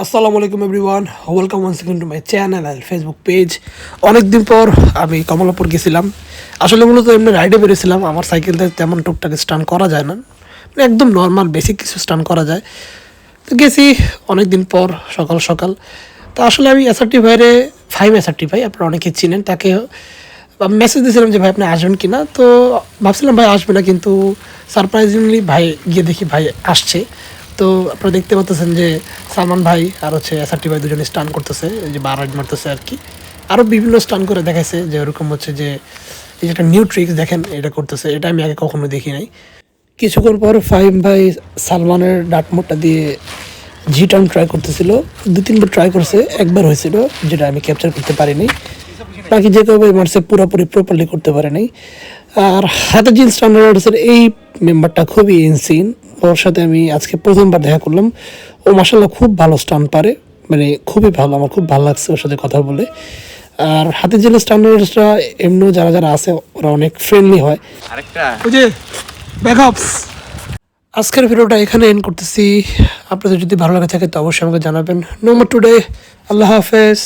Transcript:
আসসালামু আলাইকুম everyone, welcome once again to my channel and Facebook page. অনেকদিন পর আমি কমলাপুর গেছিলাম। আসলে মূলত এমনি রাইডে বেরিয়েছিলাম। আমার সাইকেলতে তেমন টুকটাক স্টান্ট করা যায় না, মানে একদম নর্মাল বেসিক কিছু স্টান্ট করা যায়। তো গেছি অনেক দিন পর সকাল সকাল। তো আসলে আমি এসআরটি ভাইরে এসআরটি ভাই আপনারা অনেকে চিনেন, তাকে মেসেজ দিয়েছিলাম যে ভাই আপনি আসবেন কি না। তো ভাবছিলাম ভাই আসবে না, কিন্তু সারপ্রাইজিংলি ভাই গিয়ে দেখি ভাই আসছে। তো আপনারা দেখতে পাচ্ছেন যে সালমান ভাই আর হচ্ছে এসআরটি ভাই দুজনে স্টান করতেছে, এই যে বার রাইড মারতেছে আর কি। আরও বিভিন্ন স্টান করে দেখাইছে, যে ওরকম হচ্ছে যে এই যে একটা নিউ ট্রিক্স দেখেন এটা করতেছে, এটা আমি আগে কখনো দেখি নাই। কিছুক্ষণ পর ফাহিম ভাই সালমানের ডাটমোটটা দিয়ে জি টার্ন ট্রাই করতেছিল। দু তিনবার ট্রাই করছে, একবার হয়েছিল যেটা আমি ক্যাপচার করতে পারিনি। বাকি যে কেউ মারছে পুরোপুরি প্রপারলি করতে পারে নাই। আর হাতে জিন্স স্ট্যান্ডার্ডসের এই মেম্বারটা খুবই ইনসিন। ওর সাথে আমি আজকে প্রথমবার দেখা করলাম। ও মাসাল্লাহ খুব ভালো স্টান পারে, মানে খুবই ভালো, আমার খুব ভালো লাগছে ওর সাথে কথা বলে। আর হাতে জেলে স্ট্যান্ডার্ডসরা এমনিও যারা যারা আছে ওরা অনেক ফ্রেন্ডলি হয়। আরেকটা ওই যে ব্যাকআপস। আজকের ভিডিওটা এখানে এন্ড করতেছি। আপনাদের যদি ভালো লাগে থাকে তো অবশ্যই আমাকে জানাবেন। No more today. আল্লাহ হাফেজ।